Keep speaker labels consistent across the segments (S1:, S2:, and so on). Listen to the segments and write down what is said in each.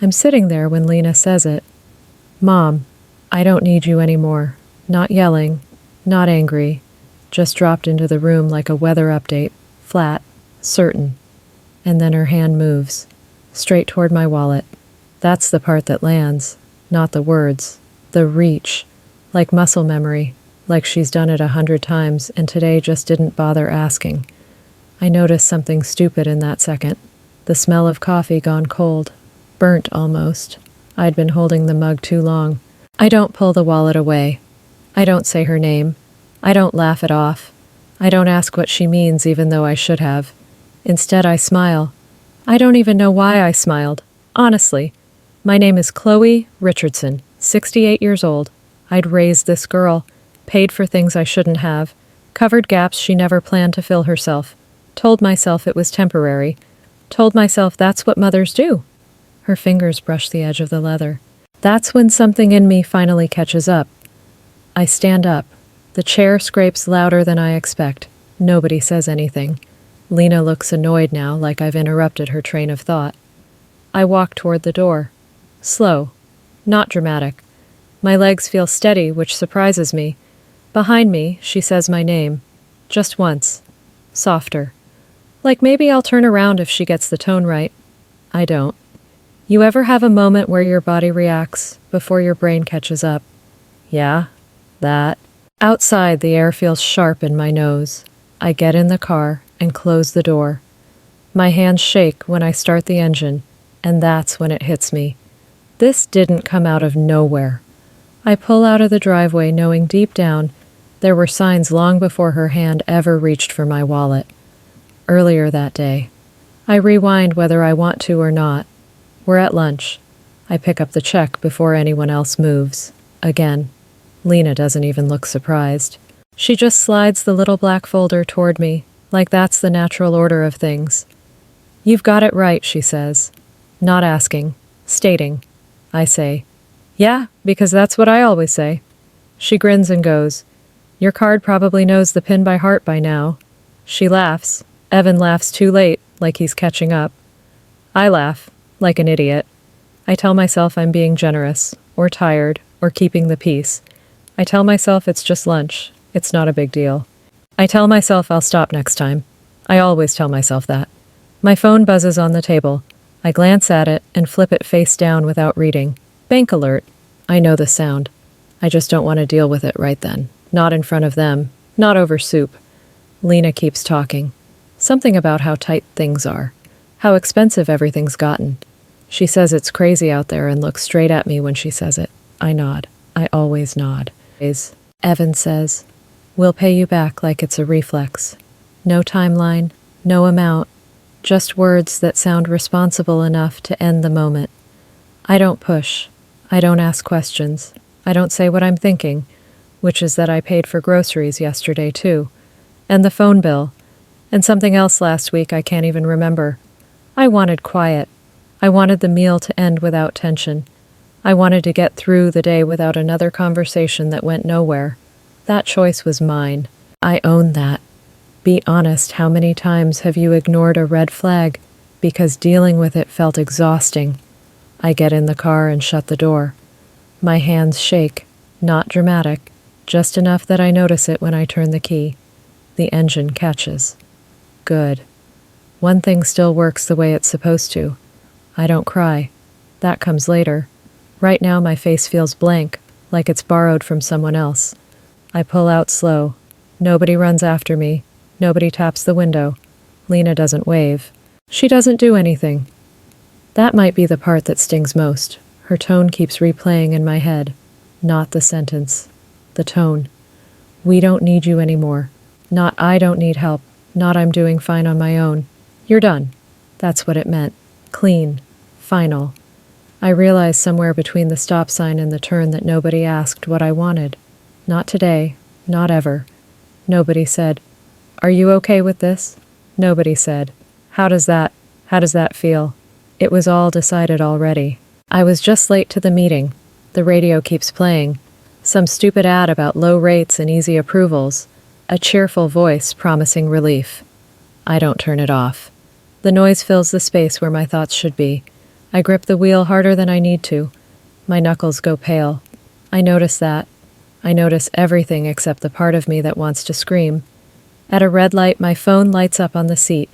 S1: I'm sitting there when Lena says it. Mom, I don't need you anymore. Not yelling, not angry, just dropped into the room like a weather update, flat, certain. And then her hand moves, straight toward my wallet. That's the part that lands, not the words, the reach, like muscle memory, like she's done it 100 times and today just didn't bother asking. I noticed something stupid in that second. The smell of coffee gone cold, burnt almost. I'd been holding the mug too long. I don't pull the wallet away. I don't say her name. I don't laugh it off. I don't ask what she means even though I should have. Instead, I smile. I don't even know why I smiled. Honestly. My name is Chloe Richardson, 68 years old. I'd raised this girl, paid for things I shouldn't have, covered gaps she never planned to fill herself, told myself it was temporary, told myself that's what mothers do. Her fingers brush the edge of the leather. That's when something in me finally catches up. I stand up. The chair scrapes louder than I expect. Nobody says anything. Lena looks annoyed now, like I've interrupted her train of thought. I walk toward the door. Slow. Not dramatic. My legs feel steady, which surprises me. Behind me, she says my name. Just once. Softer. Like maybe I'll turn around if she gets the tone right. I don't. You ever have a moment where your body reacts before your brain catches up? Yeah, that. Outside, the air feels sharp in my nose. I get in the car and close the door. My hands shake when I start the engine, and that's when it hits me. This didn't come out of nowhere. I pull out of the driveway knowing deep down there were signs long before her hand ever reached for my wallet. Earlier that day. I rewind whether I want to or not. We're at lunch. I pick up the check before anyone else moves. Again. Lena doesn't even look surprised. She just slides the little black folder toward me, like that's the natural order of things. You've got it right, she says. Not asking. Stating. I say, yeah, because that's what I always say. She grins and goes, your card probably knows the pin by heart by now. She laughs. Evan laughs too late, like he's catching up. I laugh, like an idiot. I tell myself I'm being generous, or tired, or keeping the peace. I tell myself it's just lunch. It's not a big deal. I tell myself I'll stop next time. I always tell myself that. My phone buzzes on the table. I glance at it and flip it face down without reading. Bank alert. I know the sound. I just don't want to deal with it right then. Not in front of them. Not over soup. Lena keeps talking. Something about how tight things are. How expensive everything's gotten. She says it's crazy out there and looks straight at me when she says it. I nod. I always nod. Evan says, we'll pay you back like it's a reflex. No timeline, no amount, just words that sound responsible enough to end the moment. I don't push. I don't ask questions. I don't say what I'm thinking, which is that I paid for groceries yesterday too, and the phone bill, and something else last week I can't even remember. I wanted quiet. I wanted the meal to end without tension. I wanted to get through the day without another conversation that went nowhere. That choice was mine. I own that. Be honest, how many times have you ignored a red flag because dealing with it felt exhausting? I get in the car and shut the door. My hands shake, not dramatic, just enough that I notice it when I turn the key. The engine catches. Good. One thing still works the way it's supposed to. I don't cry. That comes later. Right now my face feels blank, like it's borrowed from someone else. I pull out slow. Nobody runs after me. Nobody taps the window. Lena doesn't wave. She doesn't do anything. That might be the part that stings most. Her tone keeps replaying in my head. Not the sentence. The tone. We don't need you anymore. Not I don't need help. Not I'm doing fine on my own. You're done. That's what it meant. Clean. Final. I realized somewhere between the stop sign and the turn that nobody asked what I wanted. Not today. Not ever. Nobody said, are you okay with this? Nobody said, how does that feel? It was all decided already. I was just late to the meeting. The radio keeps playing. Some stupid ad about low rates and easy approvals. A cheerful voice promising relief. I don't turn it off. The noise fills the space where my thoughts should be. I grip the wheel harder than I need to. My knuckles go pale. I notice that. I notice everything except the part of me that wants to scream. At a red light, my phone lights up on the seat.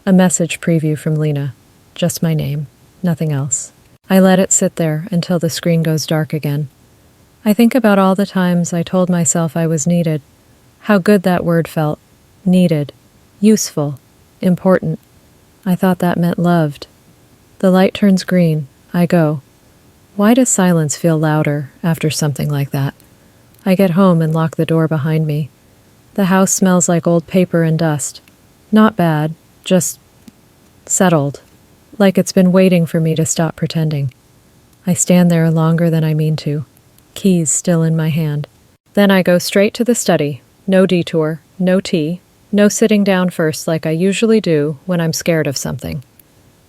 S1: A message preview from Lena. Just my name. Nothing else. I let it sit there until the screen goes dark again. I think about all the times I told myself I was needed. How good that word felt. Needed. Useful. Important. I thought that meant loved. The light turns green. I go. Why does silence feel louder after something like that? I get home and lock the door behind me. The house smells like old paper and dust. Not bad, just settled. Like it's been waiting for me to stop pretending. I stand there longer than I mean to, keys still in my hand. Then I go straight to the study. No detour, no tea, no sitting down first like I usually do when I'm scared of something.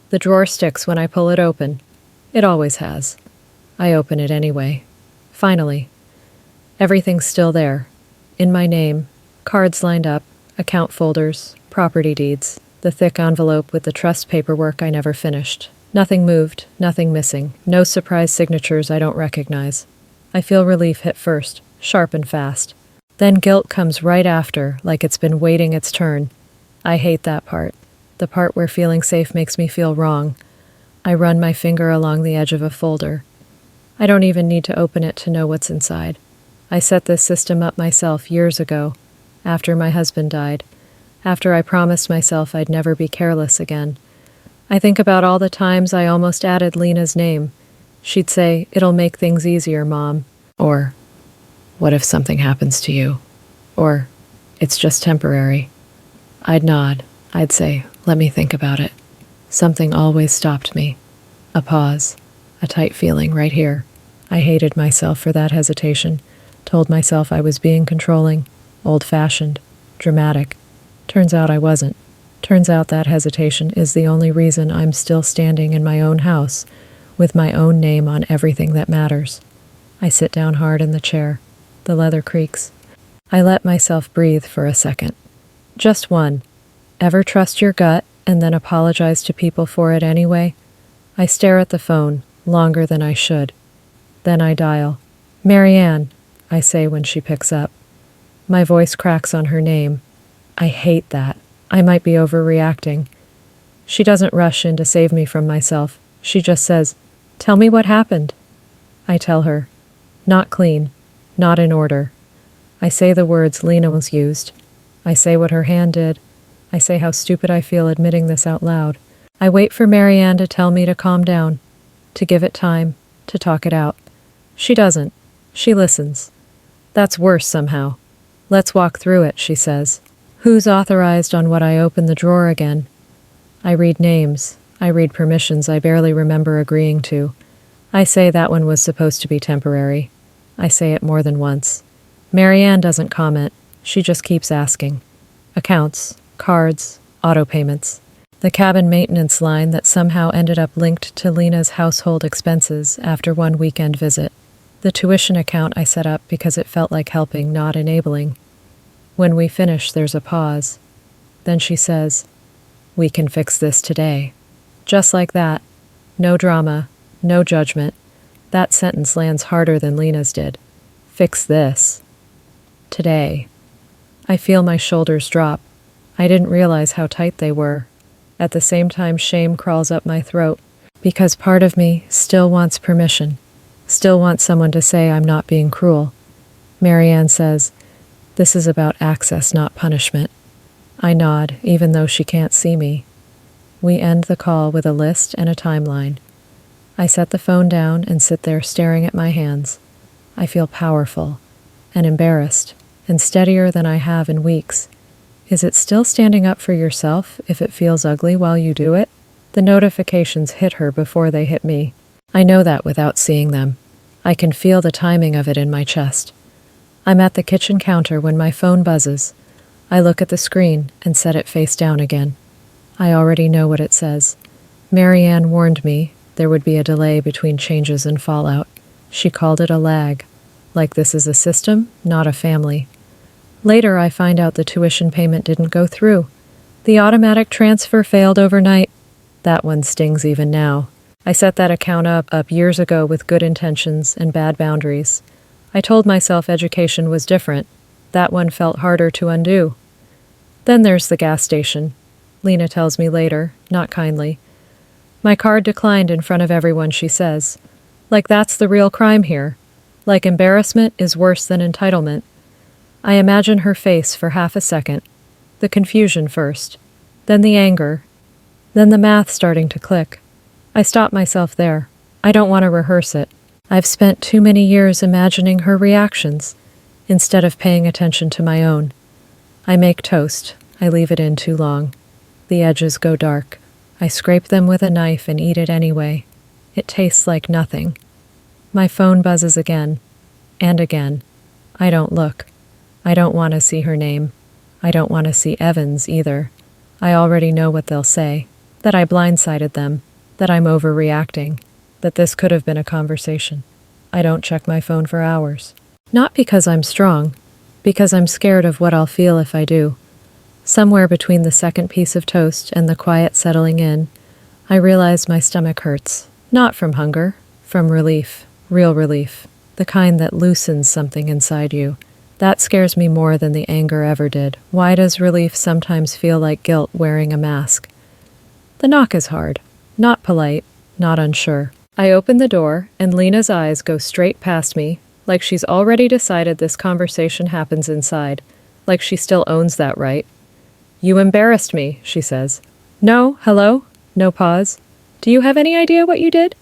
S1: The drawer sticks when I pull it open. It always has. I open it anyway. Finally. Everything's still there. In my name, cards lined up, account folders, property deeds, the thick envelope with the trust paperwork I never finished. Nothing moved, nothing missing, no surprise signatures I don't recognize. I feel relief hit first, sharp and fast. Then guilt comes right after, like it's been waiting its turn. I hate that part. The part where feeling safe makes me feel wrong. I run my finger along the edge of a folder. I don't even need to open it to know what's inside. I set this system up myself years ago, after my husband died, after I promised myself I'd never be careless again. I think about all the times I almost added Lena's name. She'd say, "It'll make things easier, Mom." Or, "What if something happens to you?" Or, "It's just temporary." I'd nod. I'd say, "Let me think about it." Something always stopped me. A pause. A tight feeling right here. I hated myself for that hesitation. Told myself I was being controlling, old-fashioned, dramatic. Turns out I wasn't. Turns out that hesitation is the only reason I'm still standing in my own house, with my own name on everything that matters. I sit down hard in the chair. The leather creaks. I let myself breathe for a second. Just one. Ever trust your gut and then apologize to people for it anyway? I stare at the phone, longer than I should. Then I dial. "Marianne," I say when she picks up. My voice cracks on her name. I hate that. I might be overreacting. She doesn't rush in to save me from myself. She just says, "Tell me what happened." I tell her. Not clean. Not in order. I say the words Lena was used. I say what her hand did. I say how stupid I feel admitting this out loud. I wait for Marianne to tell me to calm down, to give it time, to talk it out. She doesn't. She listens. That's worse somehow. "Let's walk through it," she says. Who's authorized on what I open the drawer again? I read names. I read permissions I barely remember agreeing to. I say that one was supposed to be temporary. I say it more than once. Marianne doesn't comment. She just keeps asking. Accounts, cards, auto payments. The cabin maintenance line that somehow ended up linked to Lena's household expenses after one weekend visit. The tuition account I set up because it felt like helping, not enabling. When we finish, there's a pause. Then she says, "We can fix this today." Just like that. No drama, no judgment. That sentence lands harder than Lena's did. Fix this. Today. I feel my shoulders drop. I didn't realize how tight they were. At the same time, shame crawls up my throat, because part of me still wants permission, still wants someone to say I'm not being cruel. Marianne says, "This is about access, not punishment." I nod, even though she can't see me. We end the call with a list and a timeline. I set the phone down and sit there staring at my hands. I feel powerful, and embarrassed, and steadier than I have in weeks. Is it still standing up for yourself if it feels ugly while you do it? The notifications hit her before they hit me. I know that without seeing them. I can feel the timing of it in my chest. I'm at the kitchen counter when my phone buzzes. I look at the screen and set it face down again. I already know what it says. Marianne warned me there would be a delay between changes and fallout. She called it a lag, like this is a system, not a family. Later, I find out the tuition payment didn't go through. The automatic transfer failed overnight. That one stings even now. I set that account up years ago with good intentions and bad boundaries. I told myself education was different. That one felt harder to undo. Then there's the gas station. Lena tells me later, not kindly. My card declined in front of everyone, she says. Like that's the real crime here. Like embarrassment is worse than entitlement. I imagine her face for half a second. The confusion first. Then the anger. Then the math starting to click. I stop myself there. I don't want to rehearse it. I've spent too many years imagining her reactions, instead of paying attention to my own. I make toast. I leave it in too long. The edges go dark. I scrape them with a knife and eat it anyway. It tastes like nothing. My phone buzzes again. And again. I don't look. I don't want to see her name. I don't want to see Evan's either. I already know what they'll say. That I blindsided them. That I'm overreacting. That this could have been a conversation. I don't check my phone for hours. Not because I'm strong. Because I'm scared of what I'll feel if I do. Somewhere between the second piece of toast and the quiet settling in, I realize my stomach hurts. Not from hunger. From relief. Real relief. The kind that loosens something inside you. That scares me more than the anger ever did. Why does relief sometimes feel like guilt wearing a mask? The knock is hard. Not polite. Not unsure. I open the door, and Lena's eyes go straight past me, like she's already decided this conversation happens inside, like she still owns that right. You embarrassed me, she says. No, hello? No pause. Do you have any idea what you did?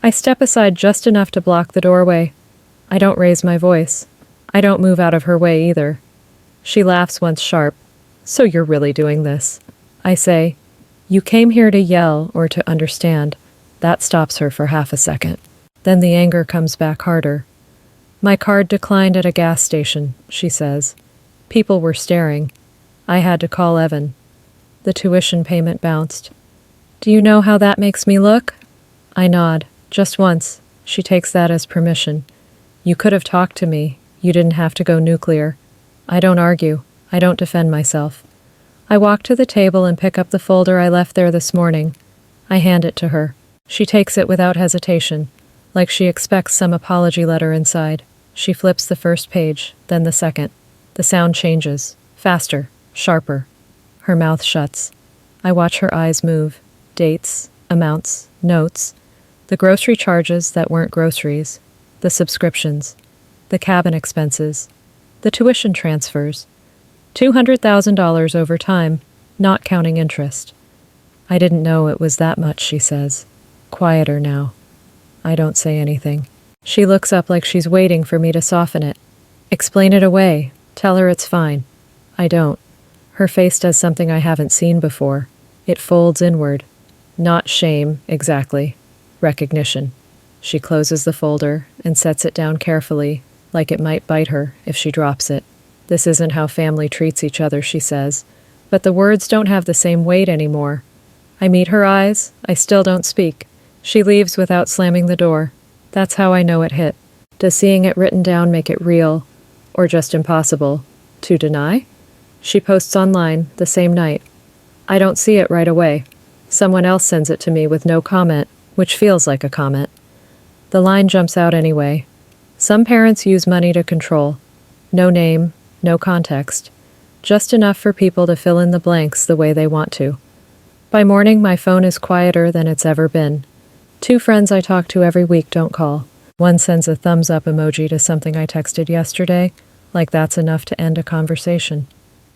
S1: I step aside just enough to block the doorway. I don't raise my voice. I don't move out of her way either. She laughs once sharp. So you're really doing this. I say, you came here to yell or to understand. That stops her for half a second. Then the anger comes back harder. My card declined at a gas station, she says. People were staring. I had to call Evan. The tuition payment bounced. Do you know how that makes me look? I nod. Just once. She takes that as permission. You could have talked to me. You didn't have to go nuclear. I don't argue. I don't defend myself. I walk to the table and pick up the folder I left there this morning. I hand it to her. She takes it without hesitation, like she expects some apology letter inside. She flips the first page, then the second. The sound changes. Faster. Sharper. Her mouth shuts. I watch her eyes move. Dates. Amounts. Notes. The grocery charges that weren't groceries. The subscriptions. The cabin expenses. The tuition transfers. $200,000 over time, not counting interest. I didn't know it was that much, she says. Quieter now. I don't say anything. She looks up like she's waiting for me to soften it. Explain it away. Tell her it's fine. I don't. Her face does something I haven't seen before. It folds inward. Not shame, exactly. Recognition. She closes the folder and sets it down carefully, like it might bite her if she drops it. This isn't how family treats each other, she says. But the words don't have the same weight anymore. I meet her eyes. I still don't speak. She leaves without slamming the door. That's how I know it hit. Does seeing it written down make it real, or just impossible, to deny? She posts online the same night. I don't see it right away. Someone else sends it to me with no comment, which feels like a comment. The line jumps out anyway. Some parents use money to control. No name, no context. Just enough for people to fill in the blanks the way they want to. By morning, my phone is quieter than it's ever been. 2 friends I talk to every week don't call. One sends a thumbs up emoji to something I texted yesterday, like that's enough to end a conversation.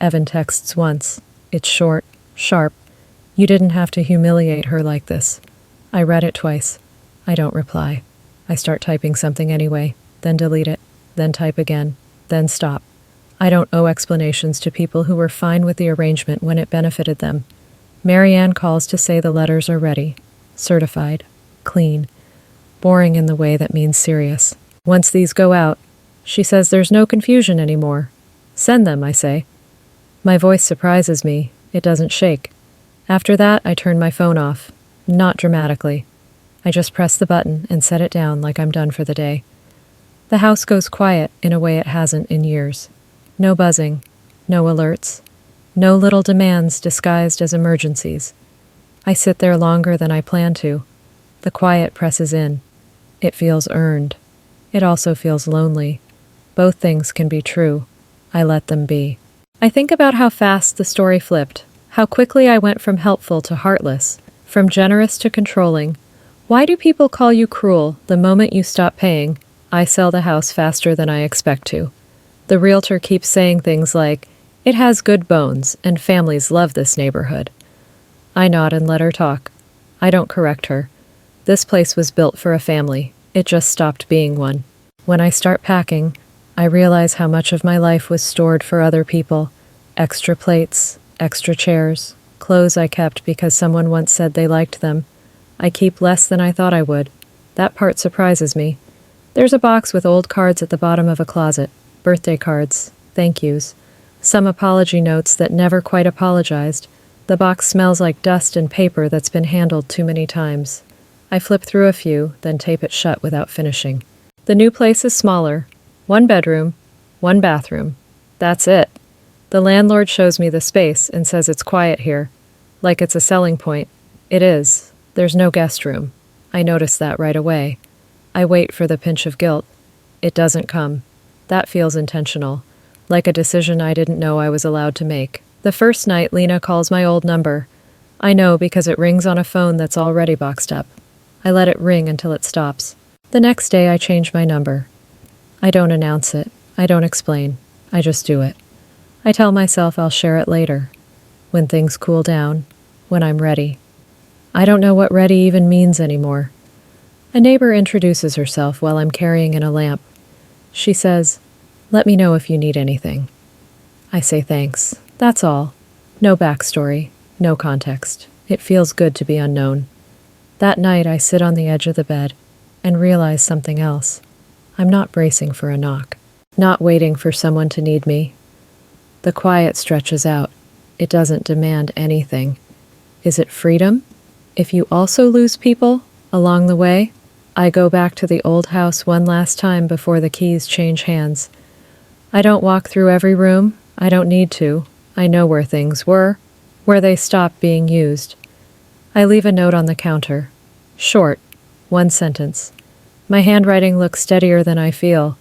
S1: Evan texts once. It's short, sharp. You didn't have to humiliate her like this. I read it twice. I don't reply. I start typing something anyway, then delete it, then type again, then stop. I don't owe explanations to people who were fine with the arrangement when it benefited them. Marianne calls to say the letters are ready. Certified. Clean. Boring in the way that means serious. Once these go out, she says there's no confusion anymore. Send them, I say. My voice surprises me. It doesn't shake. After that, I turn my phone off. Not dramatically. I just press the button and set it down like I'm done for the day. The house goes quiet in a way it hasn't in years. No buzzing. No alerts. No little demands disguised as emergencies. I sit there longer than I planned to. The quiet presses in. It feels earned. It also feels lonely. Both things can be true. I let them be. I think about how fast the story flipped, how quickly I went from helpful to heartless, from generous to controlling. Why do people call you cruel the moment you stop paying? I sell the house faster than I expect to. The realtor keeps saying things like, "It has good bones, and families love this neighborhood." I nod and let her talk. I don't correct her. This place was built for a family. It just stopped being one. When I start packing, I realize how much of my life was stored for other people. Extra plates, extra chairs, clothes I kept because someone once said they liked them. I keep less than I thought I would. That part surprises me. There's a box with old cards at the bottom of a closet. Birthday cards, thank yous. Some apology notes that never quite apologized. The box smells like dust and paper that's been handled too many times. I flip through a few, then tape it shut without finishing. The new place is smaller. 1 bedroom, 1 bathroom. That's it. The landlord shows me the space and says it's quiet here. Like it's a selling point. It is. There's no guest room. I notice that right away. I wait for the pinch of guilt. It doesn't come. That feels intentional. Like a decision I didn't know I was allowed to make. The first night, Lena calls my old number. I know because it rings on a phone that's already boxed up. I let it ring until it stops. The next day, I change my number. I don't announce it. I don't explain. I just do it. I tell myself I'll share it later. When things cool down. When I'm ready. I don't know what ready even means anymore. A neighbor introduces herself while I'm carrying in a lamp. She says, "Let me know if you need anything." I say thanks. That's all. No backstory. No context. It feels good to be unknown. That night, I sit on the edge of the bed and realize something else. I'm not bracing for a knock. Not waiting for someone to need me. The quiet stretches out. It doesn't demand anything. Is it freedom? If you also lose people along the way? I go back to the old house one last time before the keys change hands. I don't walk through every room. I don't need to. I know where things were, where they stopped being used. I leave a note on the counter. Short. 1 sentence. My handwriting looks steadier than I feel.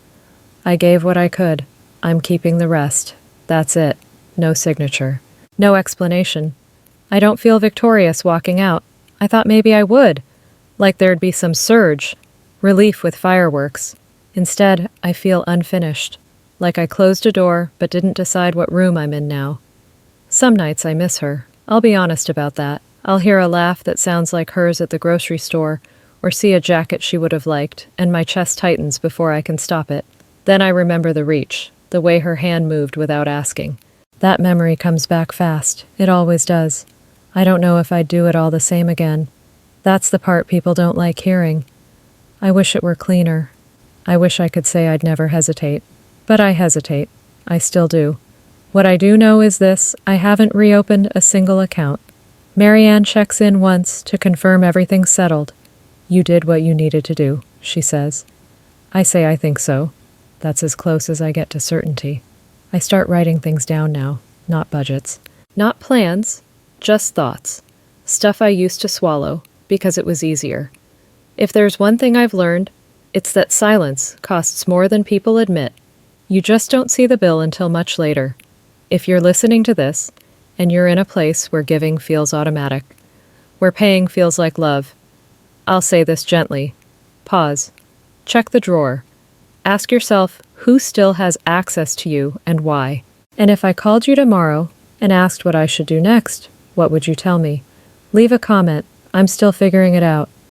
S1: I gave what I could. I'm keeping the rest. That's it. No signature. No explanation. I don't feel victorious walking out. I thought maybe I would. Like there'd be some surge. Relief with fireworks. Instead, I feel unfinished. Like I closed a door but didn't decide what room I'm in now. Some nights I miss her. I'll be honest about that. I'll hear a laugh that sounds like hers at the grocery store, or see a jacket she would have liked, and my chest tightens before I can stop it. Then I remember the reach, the way her hand moved without asking. That memory comes back fast. It always does. I don't know if I'd do it all the same again. That's the part people don't like hearing. I wish it were cleaner. I wish I could say I'd never hesitate. But I hesitate. I still do. What I do know is this: I haven't reopened a single account. Marianne checks in once to confirm everything's settled. "You did what you needed to do," she says. I say I think so. That's as close as I get to certainty. I start writing things down now, not budgets. Not plans, just thoughts. Stuff I used to swallow, because it was easier. If there's one thing I've learned, it's that silence costs more than people admit. You just don't see the bill until much later. If you're listening to this, and you're in a place where giving feels automatic, where paying feels like love, I'll say this gently. Pause. Check the drawer. Ask yourself who still has access to you and why. And if I called you tomorrow and asked what I should do next, what would you tell me? Leave a comment. I'm still figuring it out.